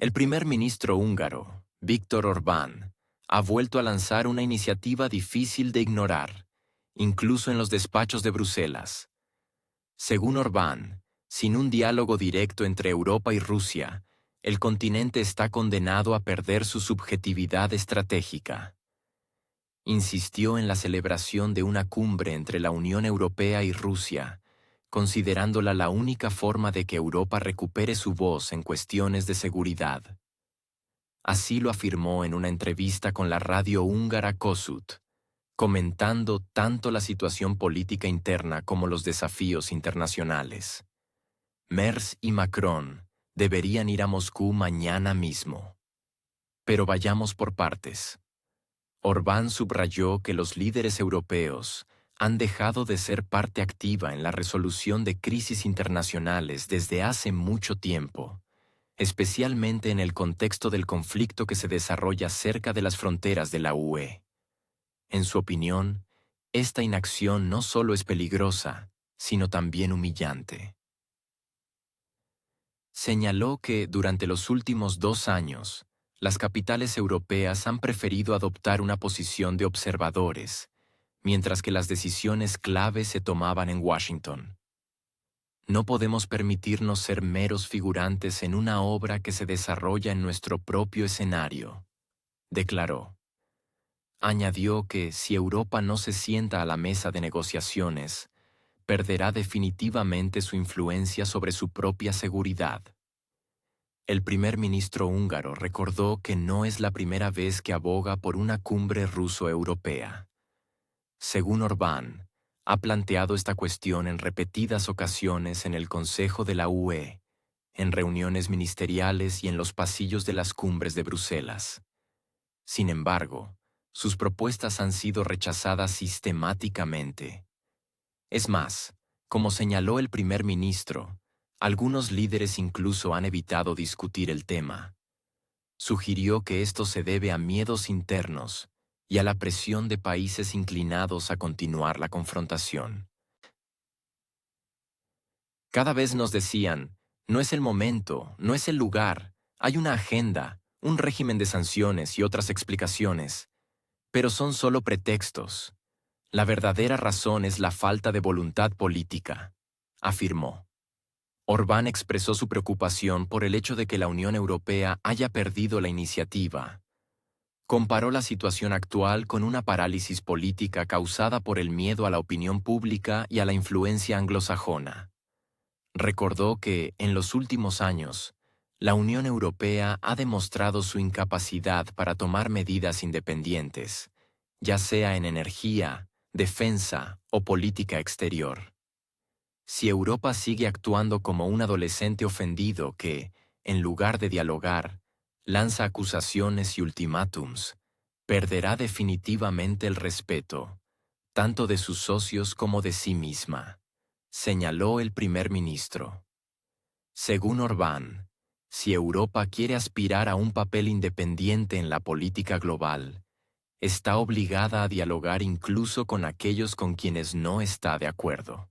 El primer ministro húngaro, Viktor Orbán, ha vuelto a lanzar una iniciativa difícil de ignorar, incluso en los despachos de Bruselas. Según Orbán, sin un diálogo directo entre Europa y Rusia, el continente está condenado a perder su subjetividad estratégica. Insistió en la celebración de una cumbre entre la Unión Europea y Rusia, considerándola la única forma de que Europa recupere su voz en cuestiones de seguridad. Así lo afirmó en una entrevista con la radio húngara Kossuth, comentando tanto la situación política interna como los desafíos internacionales. Merz y Macron deberían ir a Moscú mañana mismo. Pero vayamos por partes. Orbán subrayó que los líderes europeos han dejado de ser parte activa en la resolución de crisis internacionales desde hace mucho tiempo, especialmente en el contexto del conflicto que se desarrolla cerca de las fronteras de la UE. En su opinión, esta inacción no solo es peligrosa, sino también humillante. Señaló que, durante los últimos 2 años, las capitales europeas han preferido adoptar una posición de observadores, mientras que las decisiones clave se tomaban en Washington. No podemos permitirnos ser meros figurantes en una obra que se desarrolla en nuestro propio escenario, declaró. Añadió que si Europa no se sienta a la mesa de negociaciones, perderá definitivamente su influencia sobre su propia seguridad. El primer ministro húngaro recordó que no es la primera vez que aboga por una cumbre ruso-europea. Según Orbán, ha planteado esta cuestión en repetidas ocasiones en el Consejo de la UE, en reuniones ministeriales y en los pasillos de las cumbres de Bruselas. Sin embargo, sus propuestas han sido rechazadas sistemáticamente. Es más, como señaló el primer ministro, algunos líderes incluso han evitado discutir el tema. Sugirió que esto se debe a miedos internos y a la presión de países inclinados a continuar la confrontación. Cada vez nos decían, no es el momento, no es el lugar, hay una agenda, un régimen de sanciones y otras explicaciones, pero son solo pretextos. La verdadera razón es la falta de voluntad política, afirmó. Orbán expresó su preocupación por el hecho de que la Unión Europea haya perdido la iniciativa. Comparó la situación actual con una parálisis política causada por el miedo a la opinión pública y a la influencia anglosajona. Recordó que, en los últimos años, la Unión Europea ha demostrado su incapacidad para tomar medidas independientes, ya sea en energía, defensa o política exterior. Si Europa sigue actuando como un adolescente ofendido que, en lugar de dialogar, lanza acusaciones y ultimátums, perderá definitivamente el respeto, tanto de sus socios como de sí misma, señaló el primer ministro. Según Orbán, si Europa quiere aspirar a un papel independiente en la política global, está obligada a dialogar incluso con aquellos con quienes no está de acuerdo.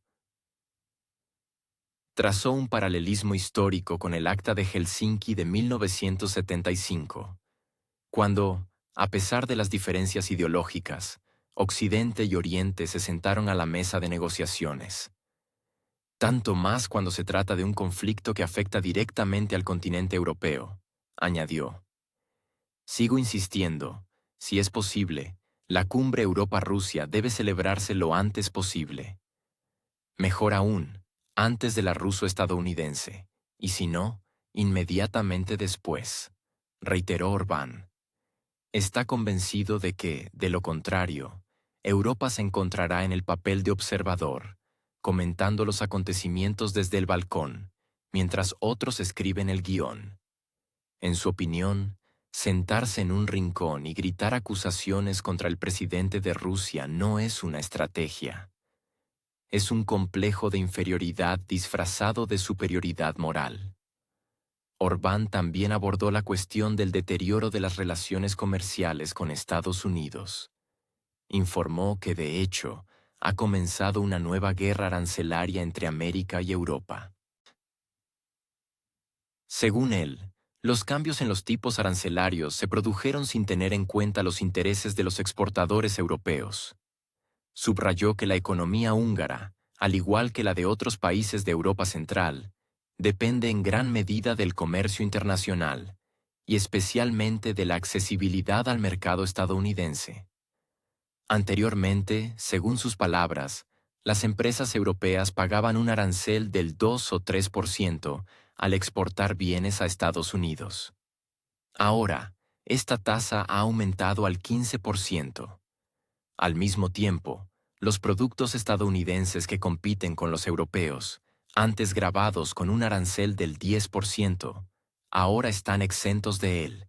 Trazó un paralelismo histórico con el Acta de Helsinki de 1975, cuando, a pesar de las diferencias ideológicas, Occidente y Oriente se sentaron a la mesa de negociaciones. Tanto más cuando se trata de un conflicto que afecta directamente al continente europeo, añadió. Sigo insistiendo, si es posible, la cumbre Europa-Rusia debe celebrarse lo antes posible. Mejor aún, antes de la ruso-estadounidense, y si no, inmediatamente después, reiteró Orbán. Está convencido de que, de lo contrario, Europa se encontrará en el papel de observador, comentando los acontecimientos desde el balcón, mientras otros escriben el guión. En su opinión, sentarse en un rincón y gritar acusaciones contra el presidente de Rusia no es una estrategia. Es un complejo de inferioridad disfrazado de superioridad moral. Orbán también abordó la cuestión del deterioro de las relaciones comerciales con Estados Unidos. Informó que, de hecho, ha comenzado una nueva guerra arancelaria entre América y Europa. Según él, Los cambios en los tipos arancelarios se produjeron sin tener en cuenta los intereses de los exportadores europeos. Subrayó que la economía húngara, al igual que la de otros países de Europa Central, depende en gran medida del comercio internacional, y especialmente de la accesibilidad al mercado estadounidense. Anteriormente, según sus palabras, las empresas europeas pagaban un arancel del 2 o 3% al exportar bienes a Estados Unidos. Ahora, esta tasa ha aumentado al 15%. Al mismo tiempo, los productos estadounidenses que compiten con los europeos, antes gravados con un arancel del 10%, ahora están exentos de él.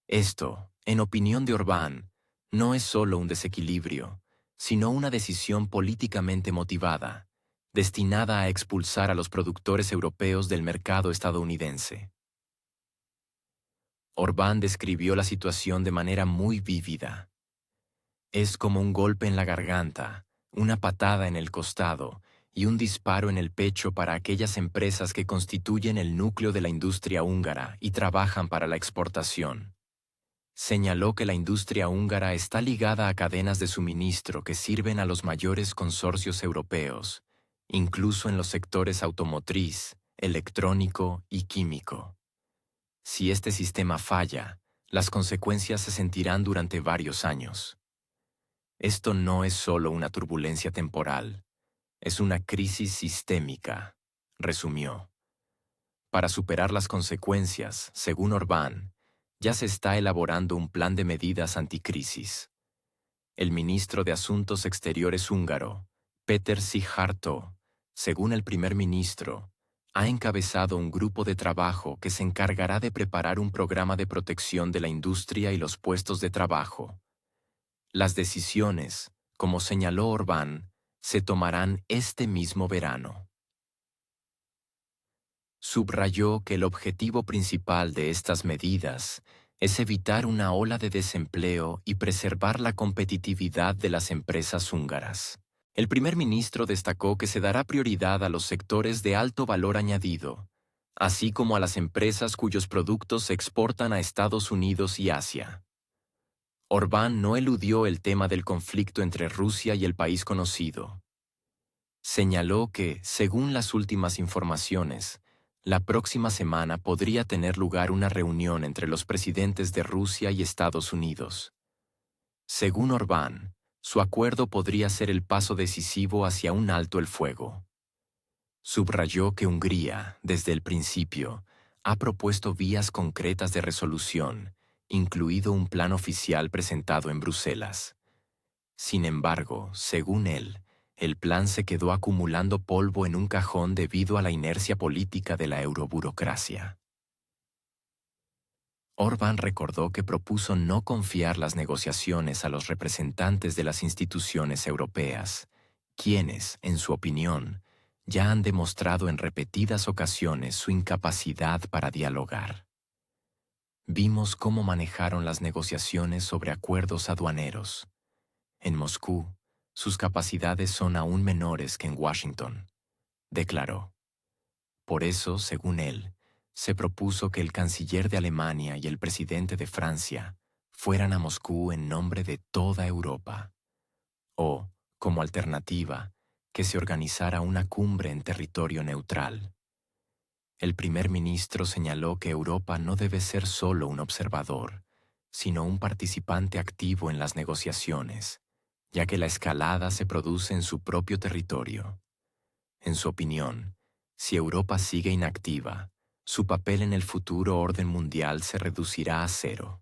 Esto, en opinión de Orbán, no es solo un desequilibrio, sino una decisión políticamente motivada, destinada a expulsar a los productores europeos del mercado estadounidense. Orbán describió la situación de manera muy vívida. Es como un golpe en la garganta, una patada en el costado y un disparo en el pecho para aquellas empresas que constituyen el núcleo de la industria húngara y trabajan para la exportación. Señaló que la industria húngara está ligada a cadenas de suministro que sirven a los mayores consorcios europeos, incluso en los sectores automotriz, electrónico y químico. Si este sistema falla, las consecuencias se sentirán durante varios años. Esto no es solo una turbulencia temporal, es una crisis sistémica, resumió. Para superar las consecuencias, según Orbán, ya se está elaborando un plan de medidas anticrisis. El ministro de Asuntos Exteriores húngaro, Péter Szijjártó, según el primer ministro, ha encabezado un grupo de trabajo que se encargará de preparar un programa de protección de la industria y los puestos de trabajo. Las decisiones, como señaló Orbán, se tomarán este mismo verano. Subrayó que el objetivo principal de estas medidas es evitar una ola de desempleo y preservar la competitividad de las empresas húngaras. El primer ministro destacó que se dará prioridad a los sectores de alto valor añadido, así como a las empresas cuyos productos se exportan a Estados Unidos y Asia. Orbán no eludió el tema del conflicto entre Rusia y el país conocido. Señaló que, según las últimas informaciones, la próxima semana podría tener lugar una reunión entre los presidentes de Rusia y Estados Unidos. Según Orbán, su acuerdo podría ser el paso decisivo hacia un alto el fuego. Subrayó que Hungría, desde el principio, ha propuesto vías concretas de resolución, incluido un plan oficial presentado en Bruselas. Sin embargo, según él, el plan se quedó acumulando polvo en un cajón debido a la inercia política de la euroburocracia. Orbán recordó que propuso no confiar las negociaciones a los representantes de las instituciones europeas, quienes, en su opinión, ya han demostrado en repetidas ocasiones su incapacidad para dialogar. Vimos cómo manejaron las negociaciones sobre acuerdos aduaneros. En Moscú, sus capacidades son aún menores que en Washington, declaró. Por eso, según él, se propuso que el canciller de Alemania y el presidente de Francia fueran a Moscú en nombre de toda Europa. O, como alternativa, que se organizara una cumbre en territorio neutral. El primer ministro señaló que Europa no debe ser solo un observador, sino un participante activo en las negociaciones, ya que la escalada se produce en su propio territorio. En su opinión, si Europa sigue inactiva, su papel en el futuro orden mundial se reducirá a cero.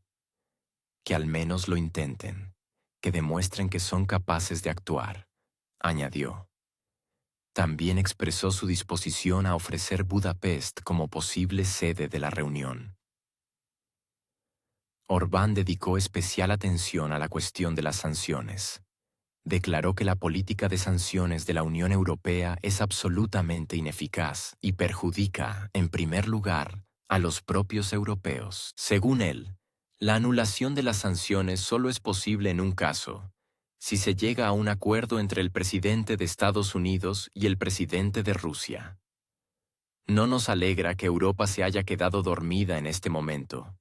Que al menos lo intenten, que demuestren que son capaces de actuar, añadió. También expresó su disposición a ofrecer Budapest como posible sede de la reunión. Orbán dedicó especial atención a la cuestión de las sanciones. Declaró que la política de sanciones de la Unión Europea es absolutamente ineficaz y perjudica, en primer lugar, a los propios europeos. Según él, la anulación de las sanciones solo es posible en un caso, si se llega a un acuerdo entre el presidente de Estados Unidos y el presidente de Rusia. No nos alegra que Europa se haya quedado dormida en este momento.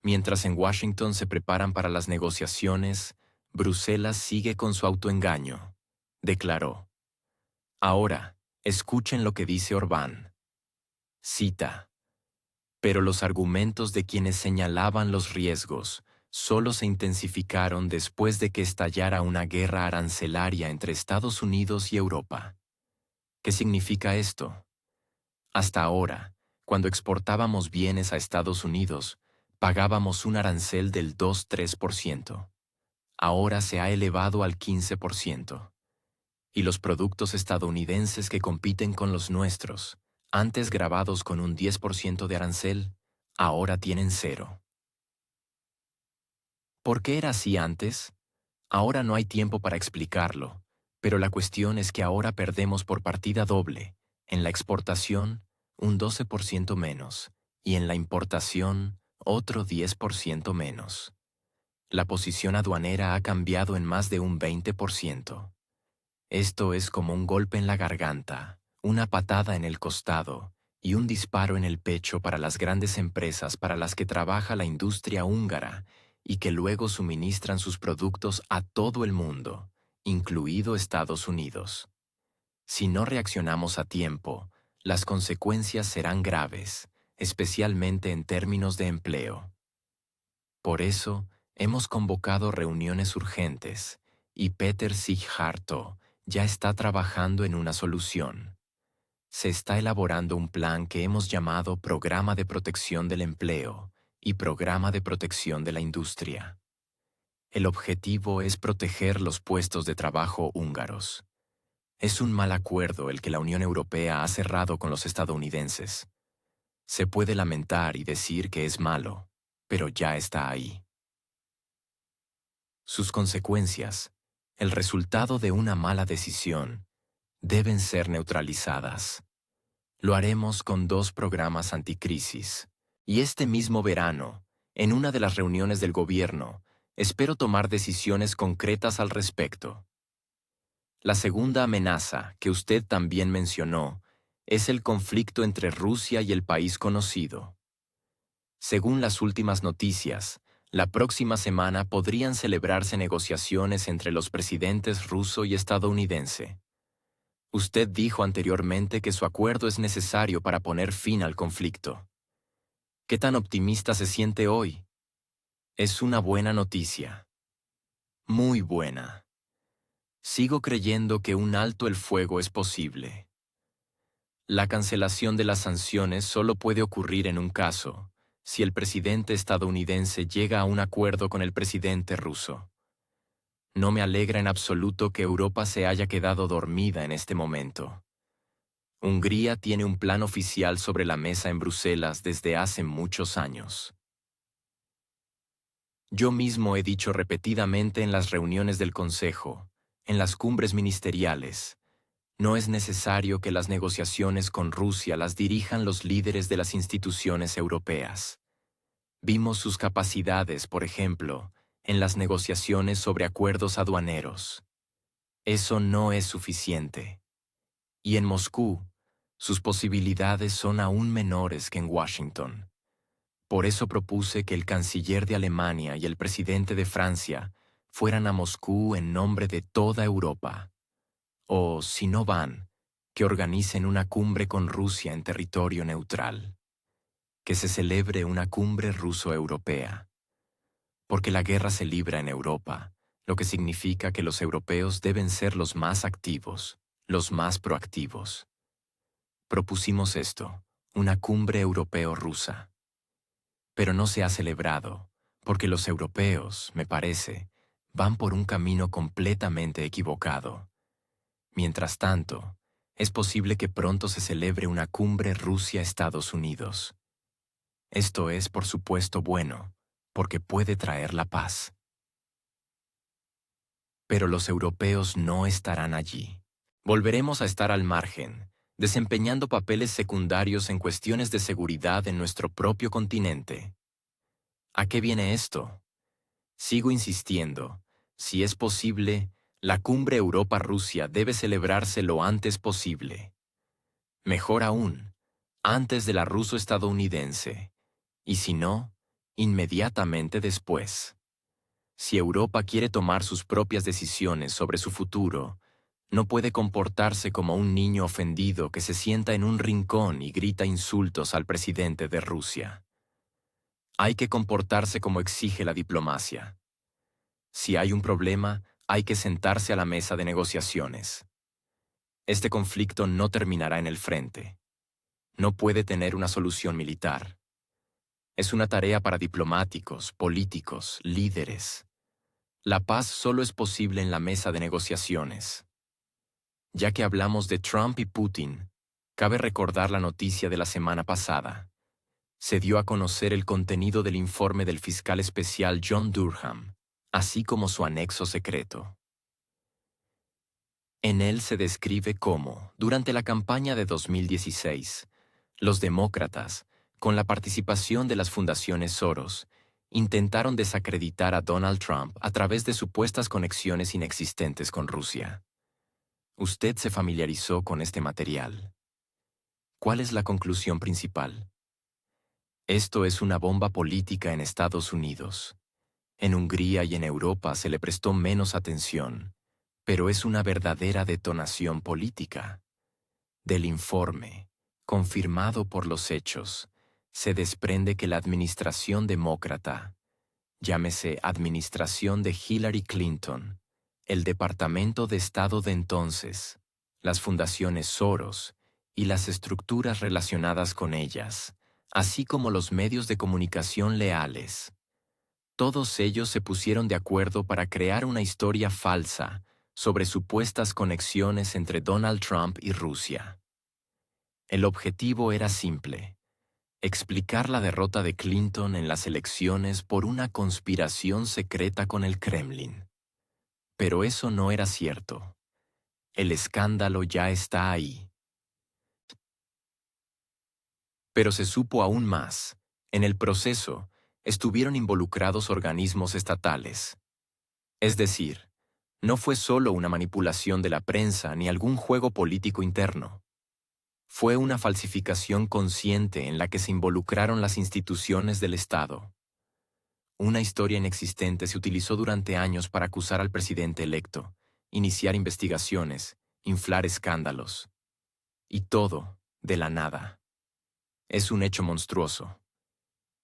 Mientras en Washington se preparan para las negociaciones, Bruselas sigue con su autoengaño, declaró. Ahora, escuchen lo que dice Orbán. Cita. Pero los argumentos de quienes señalaban los riesgos solo se intensificaron después de que estallara una guerra arancelaria entre Estados Unidos y Europa. ¿Qué significa esto? Hasta ahora, cuando exportábamos bienes a Estados Unidos, pagábamos un arancel del 2-3%. Ahora se ha elevado al 15%. Y los productos estadounidenses que compiten con los nuestros, antes grabados con un 10% de arancel, ahora tienen 0. ¿Por qué era así antes? Ahora no hay tiempo para explicarlo, pero la cuestión es que ahora perdemos por partida doble, en la exportación, un 12% menos, y en la importación, otro 10% menos. La posición aduanera ha cambiado en más de un 20%. Esto es como un golpe en la garganta, una patada en el costado y un disparo en el pecho para las grandes empresas para las que trabaja la industria húngara y que luego suministran sus productos a todo el mundo, incluido Estados Unidos. Si no reaccionamos a tiempo, las consecuencias serán graves, especialmente en términos de empleo. Por eso, hemos convocado reuniones urgentes, y Peter Szijjártó ya está trabajando en una solución. Se está elaborando un plan que hemos llamado Programa de Protección del Empleo y Programa de Protección de la Industria. El objetivo es proteger los puestos de trabajo húngaros. Es un mal acuerdo el que la Unión Europea ha cerrado con los estadounidenses. Se puede lamentar y decir que es malo, pero ya está ahí. Sus consecuencias, el resultado de una mala decisión, deben ser neutralizadas. Lo haremos con 2 programas anticrisis. Y este mismo verano, en una de las reuniones del gobierno, espero tomar decisiones concretas al respecto. La segunda amenaza, que usted también mencionó, es el conflicto entre Rusia y el país conocido. Según las últimas noticias, la próxima semana podrían celebrarse negociaciones entre los presidentes ruso y estadounidense. Usted dijo anteriormente que su acuerdo es necesario para poner fin al conflicto. ¿Qué tan optimista se siente hoy? Es una buena noticia. Muy buena. Sigo creyendo que un alto el fuego es posible. La cancelación de las sanciones solo puede ocurrir en un caso, si el presidente estadounidense llega a un acuerdo con el presidente ruso. No me alegra en absoluto que Europa se haya quedado dormida en este momento. Hungría tiene un plan oficial sobre la mesa en Bruselas desde hace muchos años. Yo mismo he dicho repetidamente en las reuniones del Consejo, en las cumbres ministeriales, no es necesario que las negociaciones con Rusia las dirijan los líderes de las instituciones europeas. Vimos sus capacidades, por ejemplo, en las negociaciones sobre acuerdos aduaneros. Eso no es suficiente. Y en Moscú, sus posibilidades son aún menores que en Washington. Por eso propuse que el canciller de Alemania y el presidente de Francia fueran a Moscú en nombre de toda Europa. O, si no van, que organicen una cumbre con Rusia en territorio neutral. Que se celebre una cumbre ruso-europea. Porque la guerra se libra en Europa, lo que significa que los europeos deben ser los más activos, los más proactivos. Propusimos esto, una cumbre europeo-rusa. Pero no se ha celebrado, porque los europeos, me parece, van por un camino completamente equivocado. Mientras tanto, es posible que pronto se celebre una cumbre Rusia-Estados Unidos. Esto es, por supuesto, bueno, porque puede traer la paz. Pero los europeos no estarán allí. Volveremos a estar al margen, desempeñando papeles secundarios en cuestiones de seguridad en nuestro propio continente. ¿A qué viene esto? Sigo insistiendo, si es posible, la cumbre Europa-Rusia debe celebrarse lo antes posible. Mejor aún, antes de la ruso-estadounidense, y si no, inmediatamente después. Si Europa quiere tomar sus propias decisiones sobre su futuro, no puede comportarse como un niño ofendido que se sienta en un rincón y grita insultos al presidente de Rusia. Hay que comportarse como exige la diplomacia. Si hay un problema, hay que sentarse a la mesa de negociaciones. Este conflicto no terminará en el frente. No puede tener una solución militar. Es una tarea para diplomáticos, políticos, líderes. La paz solo es posible en la mesa de negociaciones. Ya que hablamos de Trump y Putin, cabe recordar la noticia de la semana pasada. Se dio a conocer el contenido del informe del fiscal especial John Durham, así como su anexo secreto. En él se describe cómo, durante la campaña de 2016, los demócratas, con la participación de las fundaciones Soros, intentaron desacreditar a Donald Trump a través de supuestas conexiones inexistentes con Rusia. Usted se familiarizó con este material. ¿Cuál es la conclusión principal? Esto es una bomba política en Estados Unidos. En Hungría y en Europa se le prestó menos atención, pero es una verdadera detonación política. Del informe, confirmado por los hechos, se desprende que la administración demócrata, llámese administración de Hillary Clinton, el Departamento de Estado de entonces, las fundaciones Soros y las estructuras relacionadas con ellas, así como los medios de comunicación leales, todos ellos se pusieron de acuerdo para crear una historia falsa sobre supuestas conexiones entre Donald Trump y Rusia. El objetivo era simple: explicar la derrota de Clinton en las elecciones por una conspiración secreta con el Kremlin. Pero eso no era cierto. El escándalo ya está ahí. Pero se supo aún más. En el proceso, estuvieron involucrados organismos estatales. Es decir, no fue solo una manipulación de la prensa ni algún juego político interno. Fue una falsificación consciente en la que se involucraron las instituciones del Estado. Una historia inexistente se utilizó durante años para acusar al presidente electo, iniciar investigaciones, inflar escándalos. Y todo, de la nada. Es un hecho monstruoso.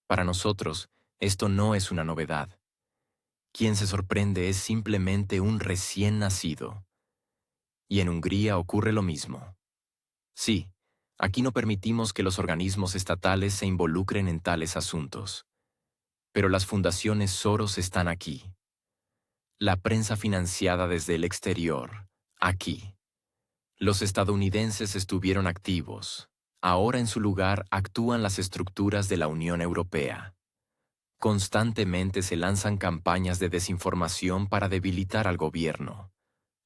Para nosotros, esto no es una novedad. Quien se sorprende es simplemente un recién nacido. Y en Hungría ocurre lo mismo. Sí, aquí no permitimos que los organismos estatales se involucren en tales asuntos. Pero las fundaciones Soros están aquí. La prensa financiada desde el exterior, aquí. Los estadounidenses estuvieron activos. Ahora en su lugar actúan las estructuras de la Unión Europea. Constantemente se lanzan campañas de desinformación para debilitar al gobierno,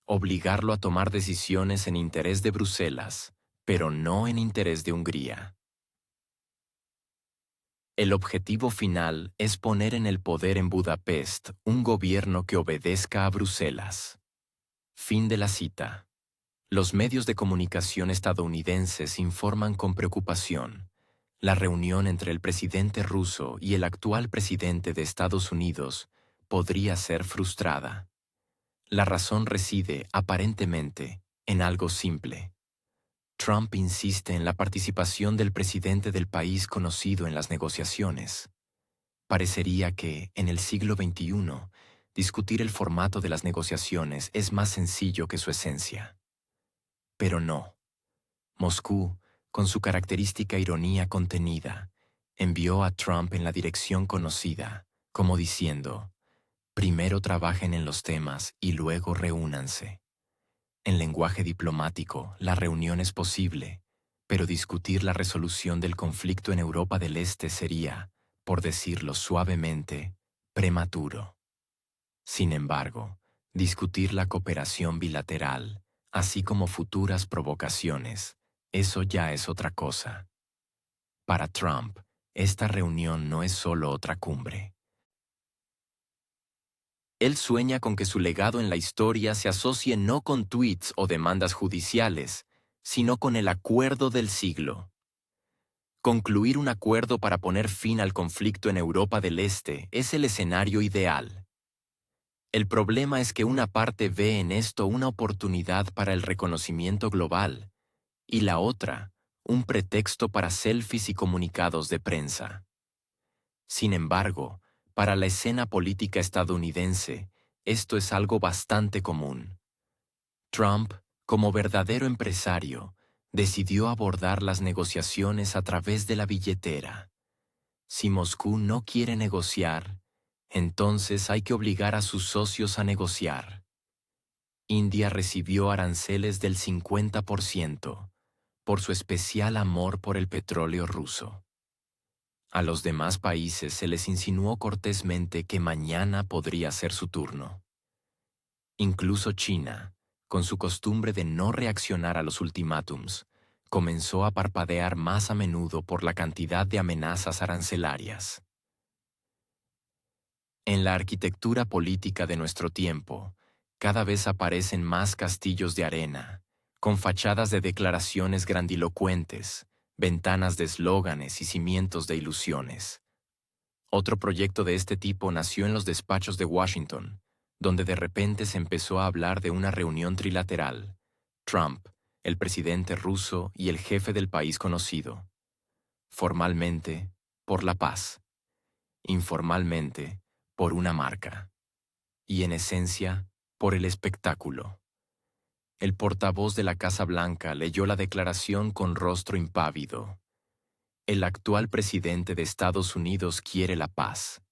obligarlo a tomar decisiones en interés de Bruselas, pero no en interés de Hungría. El objetivo final es poner en el poder en Budapest un gobierno que obedezca a Bruselas. Fin de la cita. Los medios de comunicación estadounidenses informan con preocupación. La reunión entre el presidente ruso y el actual presidente de Estados Unidos podría ser frustrada. La razón reside, aparentemente, en algo simple. Trump insiste en la participación del presidente del país conocido en las negociaciones. Parecería que, en el siglo XXI, discutir el formato de las negociaciones es más sencillo que su esencia. Pero no. Moscú, con su característica ironía contenida, envió a Trump en la dirección conocida, como diciendo: primero trabajen en los temas y luego reúnanse. En lenguaje diplomático, la reunión es posible, pero discutir la resolución del conflicto en Europa del Este sería, por decirlo suavemente, prematuro. Sin embargo, discutir la cooperación bilateral, así como futuras provocaciones, eso ya es otra cosa. Para Trump, esta reunión no es solo otra cumbre. Él sueña con que su legado en la historia se asocie no con tweets o demandas judiciales, sino con el acuerdo del siglo. Concluir un acuerdo para poner fin al conflicto en Europa del Este es el escenario ideal. El problema es que una parte ve en esto una oportunidad para el reconocimiento global y la otra, un pretexto para selfies y comunicados de prensa. Sin embargo, para la escena política estadounidense, esto es algo bastante común. Trump, como verdadero empresario, decidió abordar las negociaciones a través de la billetera. Si Moscú no quiere negociar, entonces hay que obligar a sus socios a negociar. India recibió aranceles del 50% por su especial amor por el petróleo ruso. A los demás países se les insinuó cortésmente que mañana podría ser su turno. Incluso China, con su costumbre de no reaccionar a los ultimátums, comenzó a parpadear más a menudo por la cantidad de amenazas arancelarias. En la arquitectura política de nuestro tiempo, cada vez aparecen más castillos de arena, con fachadas de declaraciones grandilocuentes, ventanas de eslóganes y cimientos de ilusiones. Otro proyecto de este tipo nació en los despachos de Washington, donde de repente se empezó a hablar de una reunión trilateral: Trump, el presidente ruso y el jefe del país conocido. Formalmente, por la paz. Informalmente, por una marca. Y en esencia, por el espectáculo. El portavoz de la Casa Blanca leyó la declaración con rostro impávido. El actual presidente de Estados Unidos quiere la paz.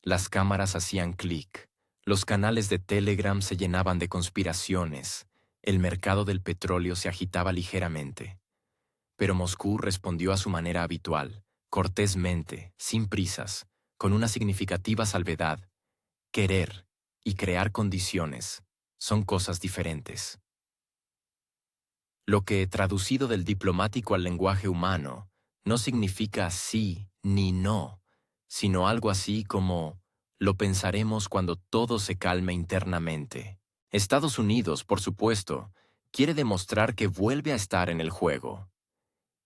Las cámaras hacían clic, los canales de Telegram se llenaban de conspiraciones, el mercado del petróleo se agitaba ligeramente. Pero Moscú respondió a su manera habitual, cortésmente, sin prisas, con una significativa salvedad: querer y crear condiciones son cosas diferentes. Lo que, traducido del diplomático al lenguaje humano, no significa sí ni no, sino algo así como: lo pensaremos cuando todo se calme internamente. Estados Unidos, por supuesto, quiere demostrar que vuelve a estar en el juego.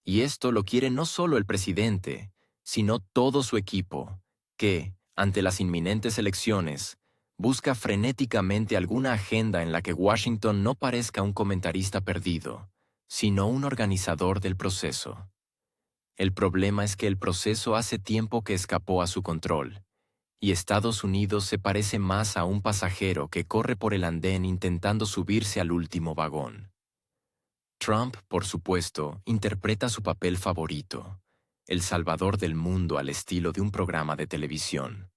Y esto lo quiere no solo el presidente, sino todo su equipo, que, ante las inminentes elecciones, busca frenéticamente alguna agenda en la que Washington no parezca un comentarista perdido, sino un organizador del proceso. El problema es que el proceso hace tiempo que escapó a su control, y Estados Unidos se parece más a un pasajero que corre por el andén intentando subirse al último vagón. Trump, por supuesto, interpreta su papel favorito, el salvador del mundo al estilo de un programa de televisión.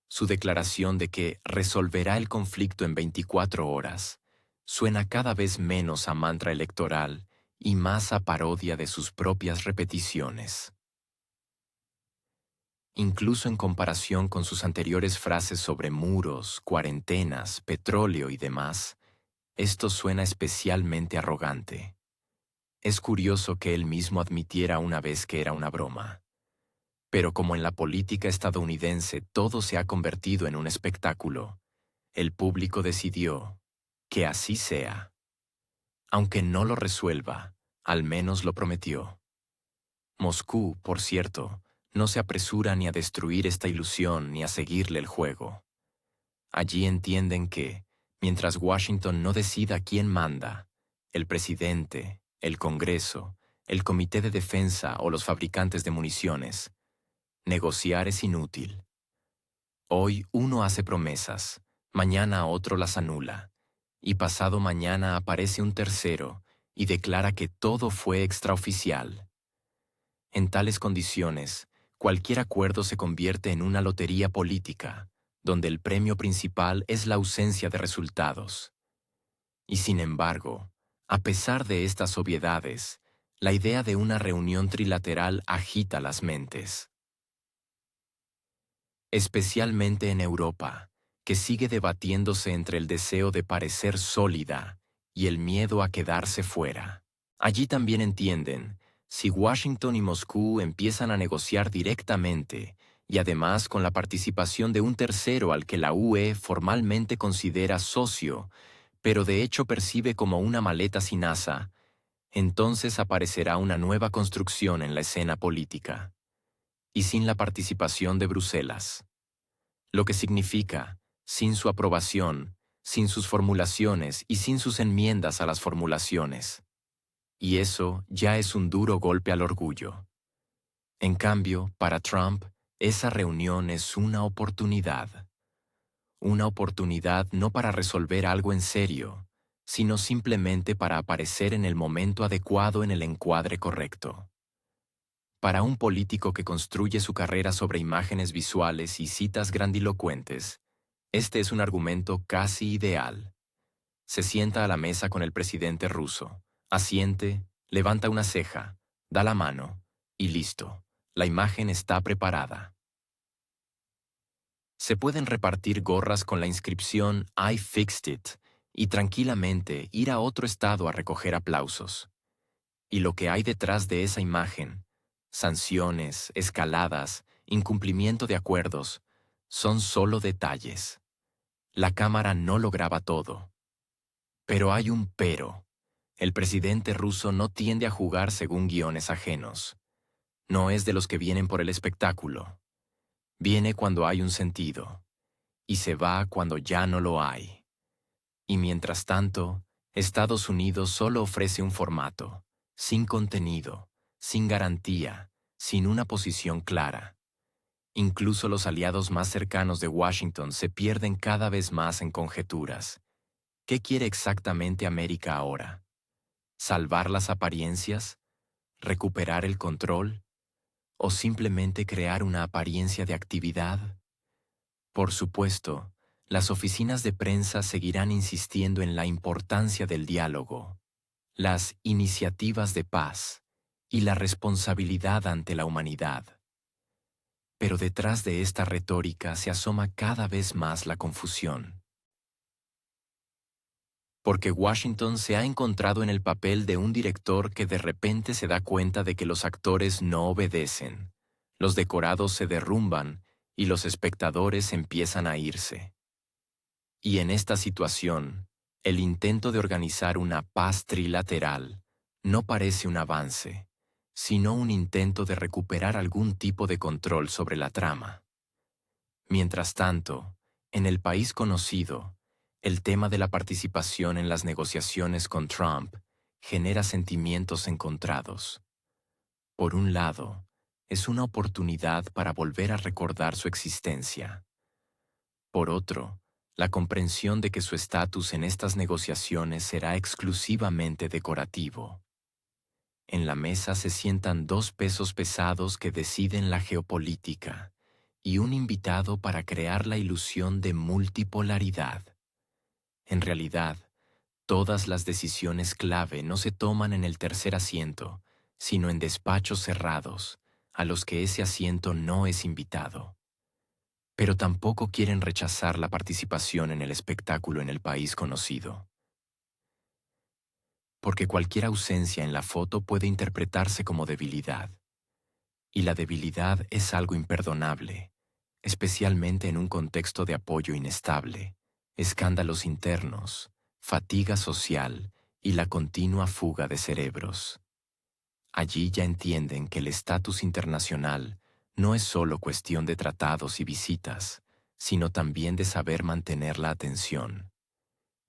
Su declaración de que resolverá el conflicto en 24 horas suena cada vez menos a mantra electoral y más a parodia de sus propias repeticiones. Incluso en comparación con sus anteriores frases sobre muros, cuarentenas, petróleo y demás, esto suena especialmente arrogante. Es curioso que él mismo admitiera una vez que era una broma. Pero como en la política estadounidense todo se ha convertido en un espectáculo, el público decidió que así sea. Aunque no lo resuelva, al menos lo prometió. Moscú, por cierto, no se apresura ni a destruir esta ilusión ni a seguirle el juego. Allí entienden que, mientras Washington no decida quién manda, el presidente, el Congreso, el Comité de Defensa o los fabricantes de municiones, negociar es inútil. Hoy uno hace promesas, mañana otro las anula, y pasado mañana aparece un tercero y declara que todo fue extraoficial. En tales condiciones, cualquier acuerdo se convierte en una lotería política, donde el premio principal es la ausencia de resultados. Y sin embargo, a pesar de estas obviedades, la idea de una reunión trilateral agita las mentes. Especialmente en Europa, que sigue debatiéndose entre el deseo de parecer sólida y el miedo a quedarse fuera. Allí también entienden, si Washington y Moscú empiezan a negociar directamente, y además con la participación de un tercero al que la UE formalmente considera socio, pero de hecho percibe como una maleta sin asa, entonces aparecerá una nueva construcción en la escena política, y sin la participación de Bruselas. Lo que significa, sin su aprobación, sin sus formulaciones y sin sus enmiendas a las formulaciones. Y eso ya es un duro golpe al orgullo. En cambio, para Trump, esa reunión es una oportunidad. Una oportunidad no para resolver algo en serio, sino simplemente para aparecer en el momento adecuado en el encuadre correcto. Para un político que construye su carrera sobre imágenes visuales y citas grandilocuentes, este es un argumento casi ideal. Se sienta a la mesa con el presidente ruso, asiente, levanta una ceja, da la mano, y listo, la imagen está preparada. Se pueden repartir gorras con la inscripción "I fixed it" y tranquilamente ir a otro estado a recoger aplausos. Y lo que hay detrás de esa imagen, sanciones, escaladas, incumplimiento de acuerdos, son solo detalles. La cámara no lo graba todo. Pero hay un pero. El presidente ruso no tiende a jugar según guiones ajenos. No es de los que vienen por el espectáculo. Viene cuando hay un sentido, y se va cuando ya no lo hay. Y mientras tanto, Estados Unidos solo ofrece un formato, sin contenido, sin garantía, sin una posición clara. Incluso los aliados más cercanos de Washington se pierden cada vez más en conjeturas. ¿Qué quiere exactamente América ahora? ¿Salvar las apariencias? ¿Recuperar el control? ¿O simplemente crear una apariencia de actividad? Por supuesto, las oficinas de prensa seguirán insistiendo en la importancia del diálogo, las iniciativas de paz y la responsabilidad ante la humanidad. Pero detrás de esta retórica se asoma cada vez más la confusión. Porque Washington se ha encontrado en el papel de un director que de repente se da cuenta de que los actores no obedecen, los decorados se derrumban y los espectadores empiezan a irse. Y en esta situación, el intento de organizar una paz trilateral no parece un avance, sino un intento de recuperar algún tipo de control sobre la trama. Mientras tanto, en el país conocido, el tema de la participación en las negociaciones con Trump genera sentimientos encontrados. Por un lado, es una oportunidad para volver a recordar su existencia. Por otro, la comprensión de que su estatus en estas negociaciones será exclusivamente decorativo. En la mesa se sientan dos pesos pesados que deciden la geopolítica y un invitado para crear la ilusión de multipolaridad. En realidad, todas las decisiones clave no se toman en el tercer asiento, sino en despachos cerrados, a los que ese asiento no es invitado. Pero tampoco quieren rechazar la participación en el espectáculo en el país conocido. Porque cualquier ausencia en la foto puede interpretarse como debilidad. Y la debilidad es algo imperdonable, especialmente en un contexto de apoyo inestable, escándalos internos, fatiga social y la continua fuga de cerebros. Allí ya entienden que el estatus internacional no es solo cuestión de tratados y visitas, sino también de saber mantener la atención,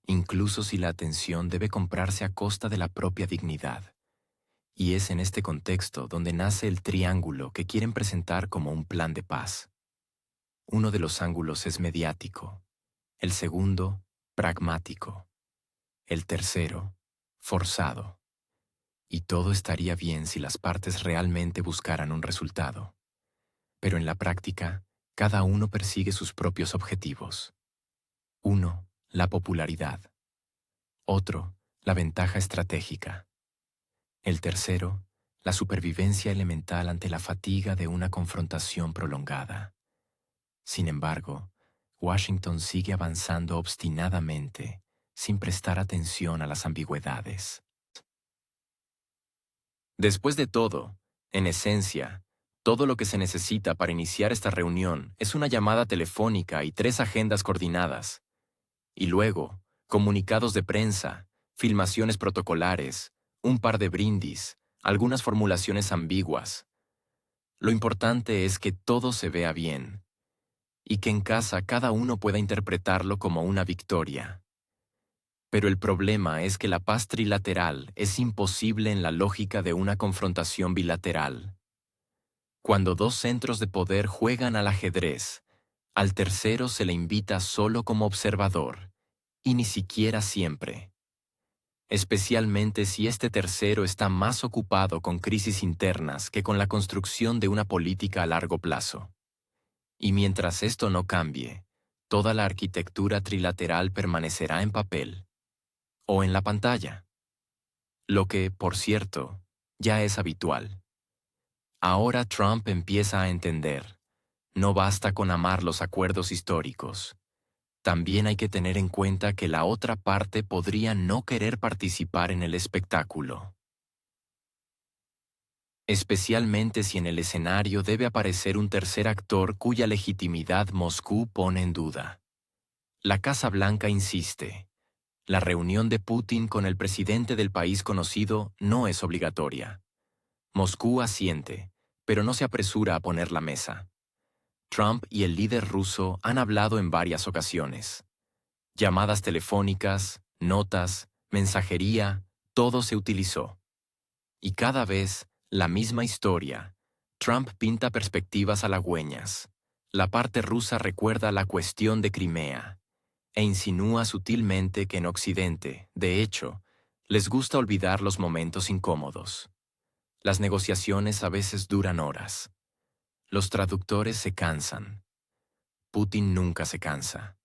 incluso si la atención debe comprarse a costa de la propia dignidad. Y es en este contexto donde nace el triángulo que quieren presentar como un plan de paz. Uno de los ángulos es mediático, el segundo, pragmático, el tercero, forzado. Y todo estaría bien si las partes realmente buscaran un resultado. Pero en la práctica, cada uno persigue sus propios objetivos. Uno, la popularidad. Otro, la ventaja estratégica. El tercero, la supervivencia elemental ante la fatiga de una confrontación prolongada. Sin embargo, Washington sigue avanzando obstinadamente, sin prestar atención a las ambigüedades. Después de todo, en esencia, todo lo que se necesita para iniciar esta reunión es una llamada telefónica y 3 agendas coordinadas. Y luego, comunicados de prensa, filmaciones protocolares, un par de brindis, algunas formulaciones ambiguas. Lo importante es que todo se vea bien, y que en casa cada uno pueda interpretarlo como una victoria. Pero el problema es que la paz trilateral es imposible en la lógica de una confrontación bilateral. Cuando dos centros de poder juegan al ajedrez, al tercero se le invita solo como observador, y ni siquiera siempre. Especialmente si este tercero está más ocupado con crisis internas que con la construcción de una política a largo plazo. Y mientras esto no cambie, toda la arquitectura trilateral permanecerá en papel o en la pantalla. Lo que, por cierto, ya es habitual. Ahora Trump empieza a entender. No basta con amar los acuerdos históricos. También hay que tener en cuenta que la otra parte podría no querer participar en el espectáculo. Especialmente si en el escenario debe aparecer un tercer actor cuya legitimidad Moscú pone en duda. La Casa Blanca insiste. La reunión de Putin con el presidente del país conocido no es obligatoria. Moscú asiente, pero no se apresura a poner la mesa. Trump y el líder ruso han hablado en varias ocasiones. Llamadas telefónicas, notas, mensajería, todo se utilizó. Y cada vez, la misma historia. Trump pinta perspectivas halagüeñas. La parte rusa recuerda la cuestión de Crimea e insinúa sutilmente que en Occidente, de hecho, les gusta olvidar los momentos incómodos. Las negociaciones a veces duran horas. Los traductores se cansan. Putin nunca se cansa.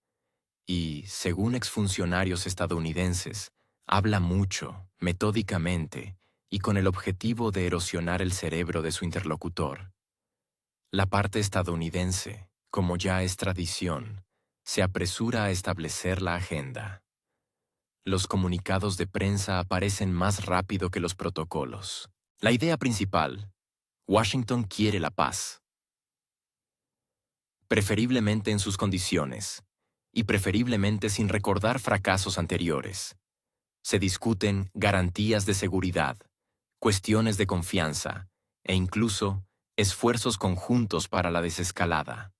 Y, según exfuncionarios estadounidenses, habla mucho, metódicamente, y con el objetivo de erosionar el cerebro de su interlocutor. La parte estadounidense, como ya es tradición, se apresura a establecer la agenda. Los comunicados de prensa aparecen más rápido que los protocolos. La idea principal: Washington quiere la paz. Preferiblemente en sus condiciones, y preferiblemente sin recordar fracasos anteriores. Se discuten garantías de seguridad, cuestiones de confianza, e incluso esfuerzos conjuntos para la desescalada.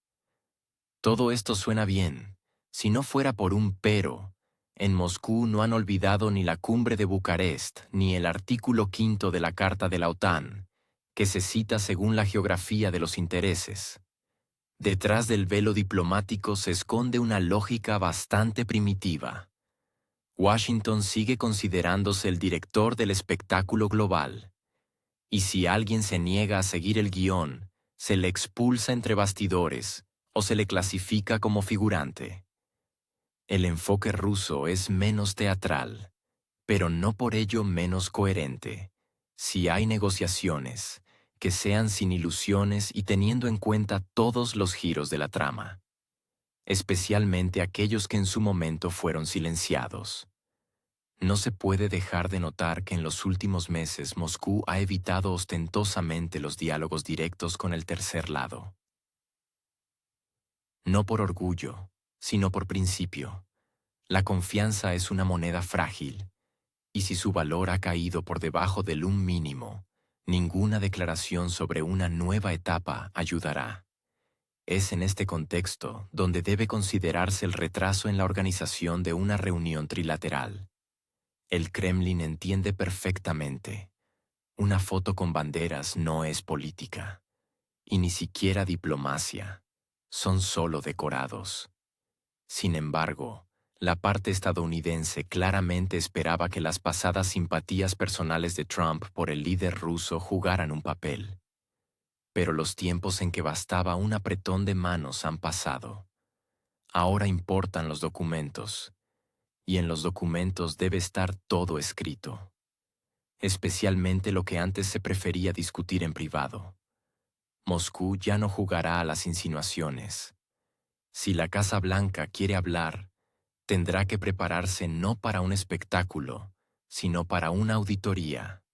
Todo esto suena bien, si no fuera por un pero. En Moscú no han olvidado ni la cumbre de Bucarest ni el artículo 5 de la Carta de la OTAN, que se cita según la geografía de los intereses. Detrás del velo diplomático se esconde una lógica bastante primitiva. Washington sigue considerándose el director del espectáculo global. Y si alguien se niega a seguir el guión, se le expulsa entre bastidores o se le clasifica como figurante. El enfoque ruso es menos teatral, pero no por ello menos coherente. Si hay negociaciones, que sean sin ilusiones y teniendo en cuenta todos los giros de la trama, especialmente aquellos que en su momento fueron silenciados. No se puede dejar de notar que en los últimos meses Moscú ha evitado ostentosamente los diálogos directos con el tercer lado. No por orgullo, sino por principio. La confianza es una moneda frágil, y si su valor ha caído por debajo del mínimo, ninguna declaración sobre una nueva etapa ayudará. Es en este contexto donde debe considerarse el retraso en la organización de una reunión trilateral. El Kremlin entiende perfectamente. Una foto con banderas no es política, y ni siquiera diplomacia. Son solo decorados. Sin embargo, la parte estadounidense claramente esperaba que las pasadas simpatías personales de Trump por el líder ruso jugaran un papel. Pero los tiempos en que bastaba un apretón de manos han pasado. Ahora importan los documentos, y en los documentos debe estar todo escrito. Especialmente lo que antes se prefería discutir en privado. Moscú ya no jugará a las insinuaciones. Si la Casa Blanca quiere hablar, tendrá que prepararse no para un espectáculo, sino para una auditoría.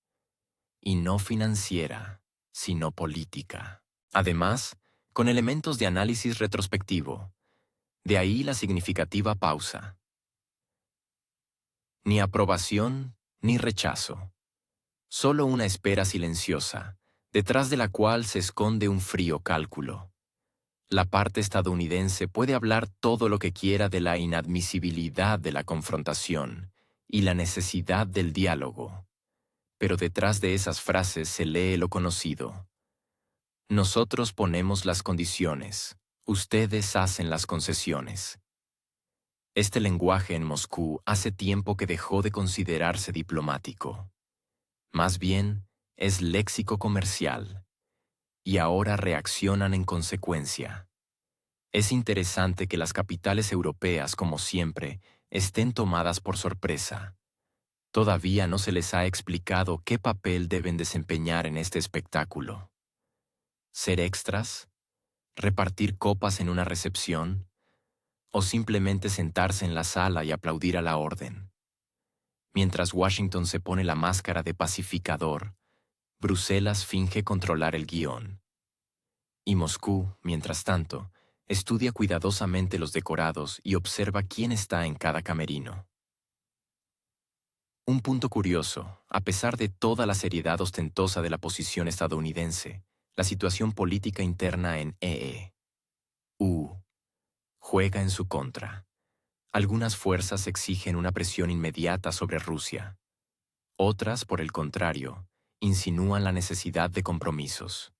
Y no financiera, sino política. Además, con elementos de análisis retrospectivo. De ahí la significativa pausa. Ni aprobación, ni rechazo. Solo una espera silenciosa, detrás de la cual se esconde un frío cálculo. La parte estadounidense puede hablar todo lo que quiera de la inadmisibilidad de la confrontación y la necesidad del diálogo, pero detrás de esas frases se lee lo conocido. Nosotros ponemos las condiciones, ustedes hacen las concesiones. Este lenguaje en Moscú hace tiempo que dejó de considerarse diplomático. Más bien, es léxico comercial, y ahora reaccionan en consecuencia. Es interesante que las capitales europeas, como siempre, estén tomadas por sorpresa. Todavía no se les ha explicado qué papel deben desempeñar en este espectáculo. ¿Ser extras? ¿Repartir copas en una recepción? ¿O simplemente sentarse en la sala y aplaudir a la orden? Mientras Washington se pone la máscara de pacificador, Bruselas finge controlar el guión. Y Moscú, mientras tanto, estudia cuidadosamente los decorados y observa quién está en cada camerino. Un punto curioso, a pesar de toda la seriedad ostentosa de la posición estadounidense, la situación política interna en EU juega en su contra. Algunas fuerzas exigen una presión inmediata sobre Rusia. Otras, por el contrario, insinúan la necesidad de compromisos.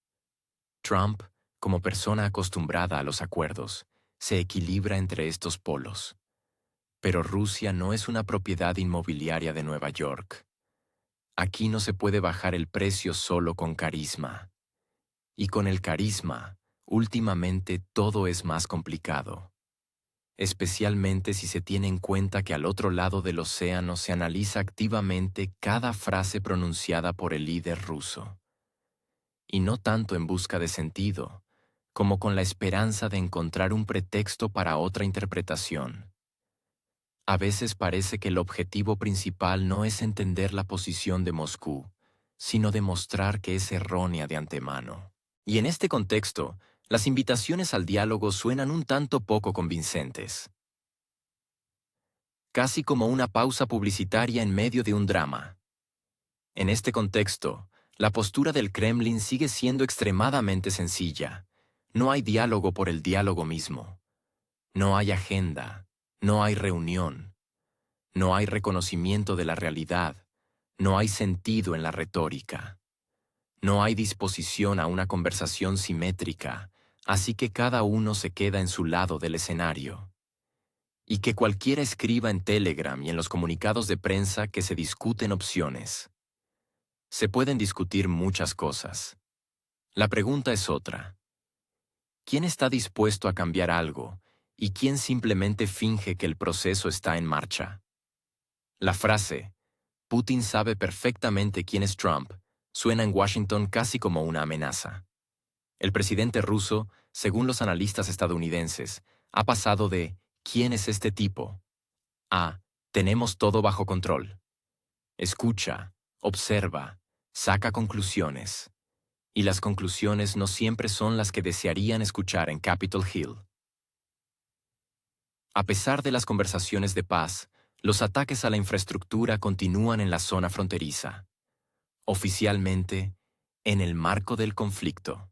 Trump, como persona acostumbrada a los acuerdos, se equilibra entre estos polos. Pero Rusia no es una propiedad inmobiliaria de Nueva York. Aquí no se puede bajar el precio solo con carisma. Y con el carisma, últimamente todo es más complicado. Especialmente si se tiene en cuenta que al otro lado del océano se analiza activamente cada frase pronunciada por el líder ruso. Y no tanto en busca de sentido, como con la esperanza de encontrar un pretexto para otra interpretación. A veces parece que el objetivo principal no es entender la posición de Moscú, sino demostrar que es errónea de antemano. Y en este contexto, las invitaciones al diálogo suenan un tanto poco convincentes. Casi como una pausa publicitaria en medio de un drama. En este contexto, la postura del Kremlin sigue siendo extremadamente sencilla. No hay diálogo por el diálogo mismo. No hay agenda. No hay reunión. No hay reconocimiento de la realidad. No hay sentido en la retórica. No hay disposición a una conversación simétrica, así que cada uno se queda en su lado del escenario. Y que cualquiera escriba en Telegram y en los comunicados de prensa que se discuten opciones. Se pueden discutir muchas cosas. La pregunta es otra. ¿Quién está dispuesto a cambiar algo y quién simplemente finge que el proceso está en marcha? La frase, Putin sabe perfectamente quién es Trump, suena en Washington casi como una amenaza. El presidente ruso, según los analistas estadounidenses, ha pasado de ¿quién es este tipo? A tenemos todo bajo control. Escucha, observa, saca conclusiones. Y las conclusiones no siempre son las que desearían escuchar en Capitol Hill. A pesar de las conversaciones de paz, los ataques a la infraestructura continúan en la zona fronteriza. Oficialmente, en el marco del conflicto.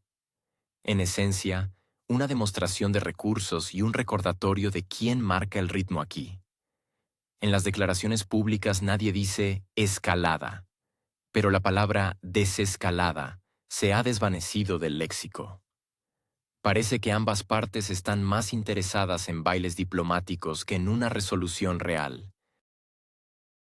En esencia, una demostración de recursos y un recordatorio de quién marca el ritmo aquí. En las declaraciones públicas nadie dice escalada, pero la palabra desescalada se ha desvanecido del léxico. Parece que ambas partes están más interesadas en bailes diplomáticos que en una resolución real.